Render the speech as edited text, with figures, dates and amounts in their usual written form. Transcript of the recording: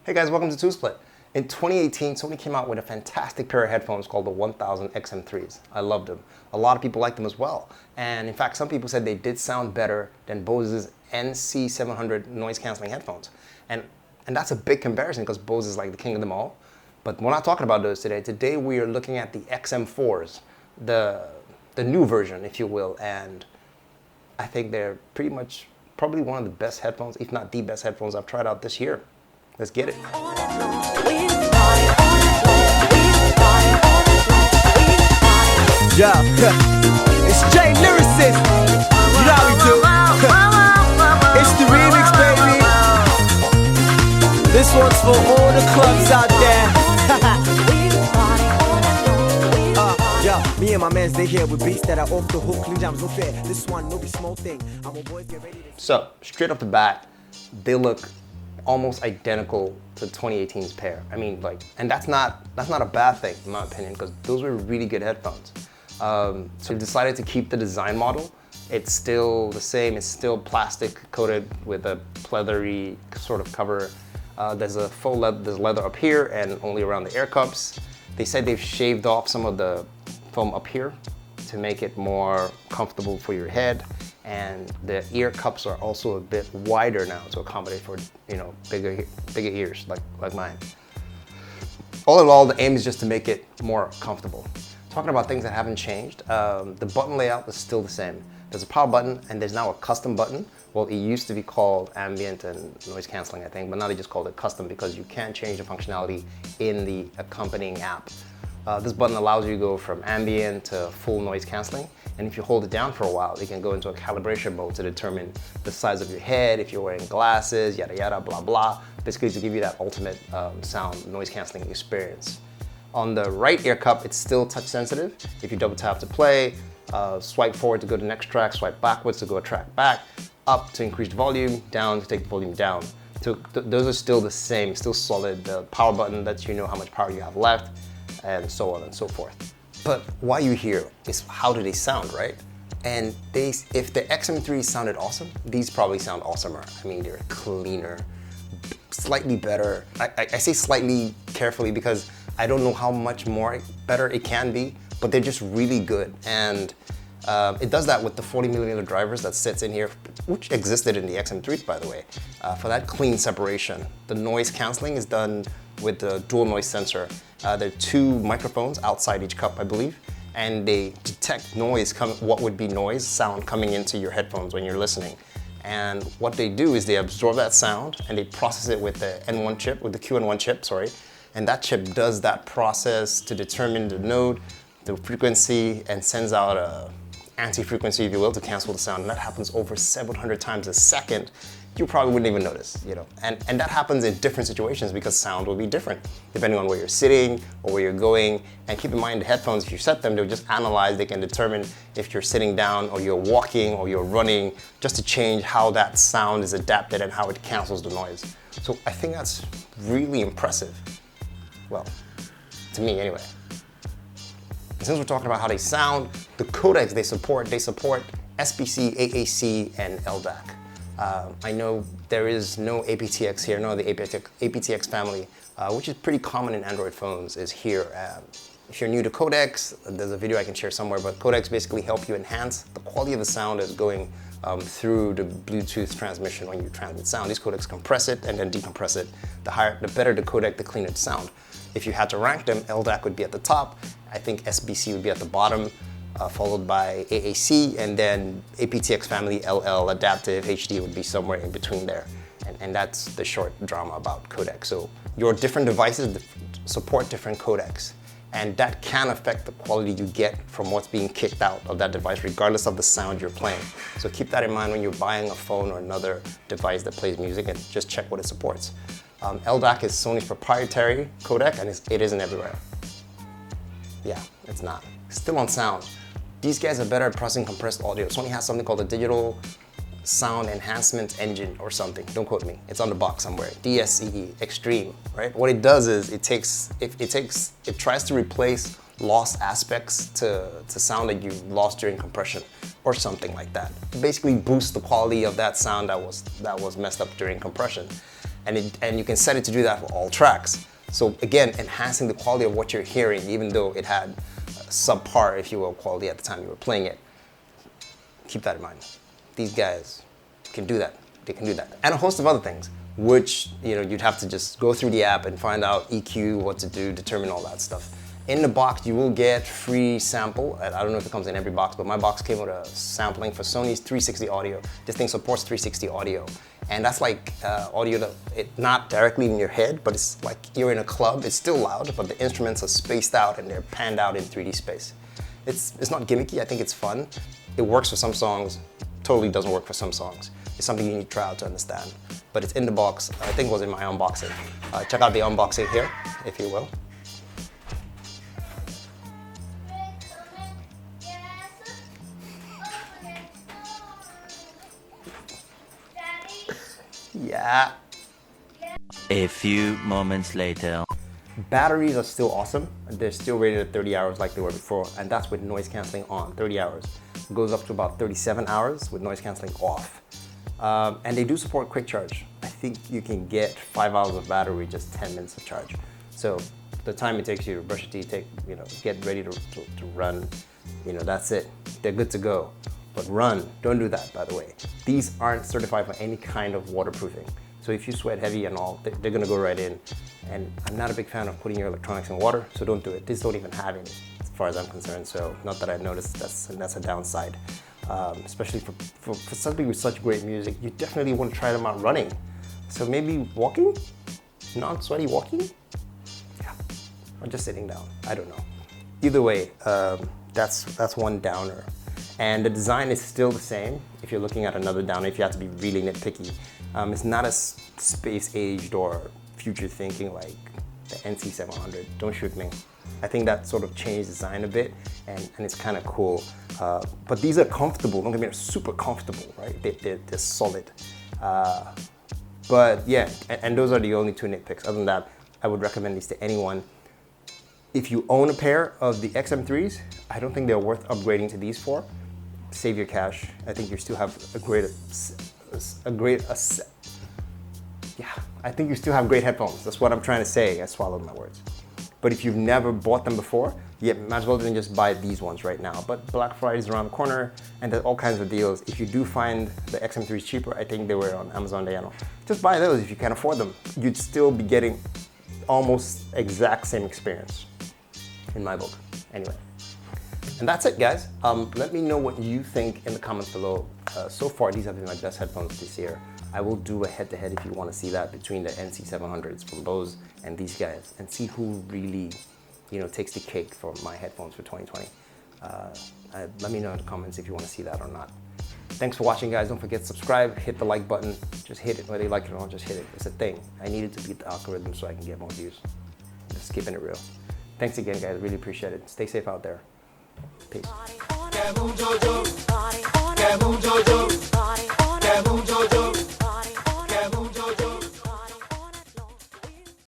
Hey guys, welcome to TwoSplit. In 2018, Sony came out with a fantastic pair of headphones called the WH1000XM4s. I loved them. A lot of people liked them as well. And in fact, some people said they did sound better than Bose's NC700 noise cancelling headphones. And that's a big comparison because Bose is like the king of them all. But we're not talking about those today. Today we are looking at the XM4s, the new version, if you will. And I think they're probably one of the best headphones, if not the best headphones I've tried out this year. Let's get it. Yeah, it's J Lyricist. You know how we do. It's the remix, baby. This one's for all the clubs out there. Me and my mans, they here with beats that are off the hook. Clean jams, no fair. This one, no be small thing. I'm a boys, get ready to... So, straight off the bat, they look almost identical to 2018's pair. I mean, and that's not a bad thing in my opinion, because those were really good headphones. So we decided to keep the design model. It's still the same. It's still plastic coated with a pleathery sort of cover. There's leather up here and only around the air cups. They said they've shaved off some of the foam up here to make it more comfortable for your head. And the ear cups are also a bit wider now to accommodate for, bigger ears like mine. All in all, the aim is just to make it more comfortable. Talking about things that haven't changed, the button layout is still the same. There's a power button and there's now a custom button. Well, it used to be called ambient and noise cancelling, I think, but now they just called it custom because you can change the functionality in the accompanying app. This button allows you to go from ambient to full noise cancelling. And if you hold it down for a while, you can go into a calibration mode to determine the size of your head, if you're wearing glasses, yada yada, blah blah. Basically to give you that ultimate sound noise cancelling experience. On the right ear cup, it's still touch sensitive. If you double tap to play, swipe forward to go to the next track, swipe backwards to go a track back, up to increase the volume, down to take the volume down. So those are still the same, still solid. The power button lets you know how much power you have left, and so on and so forth. But why you're here is how do they sound, right? And if the XM3 sounded awesome, these probably sound awesomer. I mean, they're cleaner, slightly better. I say slightly carefully because I don't know how much more better it can be, but they're just really good. And it does that with the 40mm drivers that sits in here, which existed in the XM3s, by the way, for that clean separation. The noise canceling is done with the dual noise sensor. There are two microphones outside each cup, I believe, and they detect noise, what would be noise, sound coming into your headphones when you're listening. And what they do is they absorb that sound and they process it with the N1 chip, with the QN1 chip, sorry. And that chip does that process to determine the node, the frequency, and sends out a anti-frequency, if you will, to cancel the sound. And that happens over 700 times a second. You probably wouldn't even notice, And that happens in different situations because sound will be different depending on where you're sitting or where you're going. And keep in mind the headphones, if you set them, they'll just analyze, they can determine if you're sitting down or you're walking or you're running, just to change how that sound is adapted and how it cancels the noise. So I think that's really impressive. Well, to me anyway. And since we're talking about how they sound, the codecs they support SBC, AAC, and LDAC. I know there is no aptX here, no, the aptX family, which is pretty common in Android phones, is here. If you're new to codecs, there's a video I can share somewhere, but codecs basically help you enhance the quality of the sound as going through the Bluetooth transmission when you transmit sound. These codecs compress it and then decompress it. The better the codec, the cleaner the sound. If you had to rank them, LDAC would be at the top. I think SBC would be at the bottom, followed by AAC, and then aptX family, LL, Adaptive, HD would be somewhere in between there. And that's the short drama about codecs. So your different devices support different codecs, and that can affect the quality you get from what's being kicked out of that device, regardless of the sound you're playing. So keep that in mind when you're buying a phone or another device that plays music, and just check what it supports. LDAC is Sony's proprietary codec, and it isn't everywhere. Yeah, it's not. Still on sound. These guys are better at processing compressed audio. Sony has something called a digital sound enhancement engine or something. Don't quote me. It's on the box somewhere. DSCE, Extreme, right? What it does is it tries to replace lost aspects to sound that you lost during compression or something like that. It basically boosts the quality of that sound that was messed up during compression. and you can set it to do that for all tracks. So again, enhancing the quality of what you're hearing, even though it had subpar, if you will, quality at the time you were playing it. Keep that in mind. These guys can do that. They can do that. And a host of other things, which you'd have to just go through the app and find out EQ, what to do, determine all that stuff. In the box, you will get free sample. I don't know if it comes in every box, but my box came with a sampling for Sony's 360 audio. This thing supports 360 audio. And that's like audio that not directly in your head, but it's like you're in a club. It's still loud, but the instruments are spaced out and they're panned out in 3D space. It's not gimmicky, I think it's fun. It works for some songs, totally doesn't work for some songs. It's something you need to try out to understand. But it's in the box, I think it was in my unboxing. Check out the unboxing here, if you will. Yeah. A few moments later. Batteries are still awesome. They're still rated at 30 hours like they were before, and that's with noise cancelling on, 30 hours. It goes up to about 37 hours with noise cancelling off. And they do support quick charge. I think you can get 5 hours of battery, just 10 minutes of charge. So the time it takes you to brush your teeth, get ready to run, that's it. They're good to go. But run, don't do that, by the way. These aren't certified for any kind of waterproofing. So if you sweat heavy and all, they're gonna go right in. And I'm not a big fan of putting your electronics in water, so don't do it. These don't even have any, as far as I'm concerned. So not that I noticed, that's a downside. Especially for something with such great music, you definitely want to try them out running. So maybe walking? Non-sweaty walking? Yeah, or just sitting down, I don't know. Either way, that's one downer. And the design is still the same. If you're looking at another downer, if you have to be really nitpicky, it's not as space-aged or future-thinking like the NC700. Don't shoot me. I think that sort of changed design a bit, and it's kind of cool. But these are comfortable. Don't get me wrong, super comfortable, right? They're solid. But yeah, and those are the only two nitpicks. Other than that, I would recommend these to anyone. If you own a pair of the XM3s, I don't think they're worth upgrading to these for. Save your cash. I think you still have I think you still have great headphones. That's what I'm trying to say. I swallowed my words. But if you've never bought them before, yeah, might as well just buy these ones right now. But Black Friday is around the corner, and there's all kinds of deals. If you do find the XM3s cheaper, I think they were on Amazon Diano. Just buy those if you can afford them. You'd still be getting almost exact same experience, in my book. Anyway. And that's it, guys. Let me know what you think in the comments below. So far, these have been my best headphones this year. I will do a head-to-head if you want to see that between the NC700s from Bose and these guys, and see who really, takes the cake for my headphones for 2020. Let me know in the comments if you want to see that or not. Thanks for watching, guys. Don't forget to subscribe, hit the like button. Just hit it, whether you like it or not, just hit it. It's a thing. I needed to beat the algorithm so I can get more views. Just keeping it real. Thanks again, guys. Really appreciate it. Stay safe out there. Peace.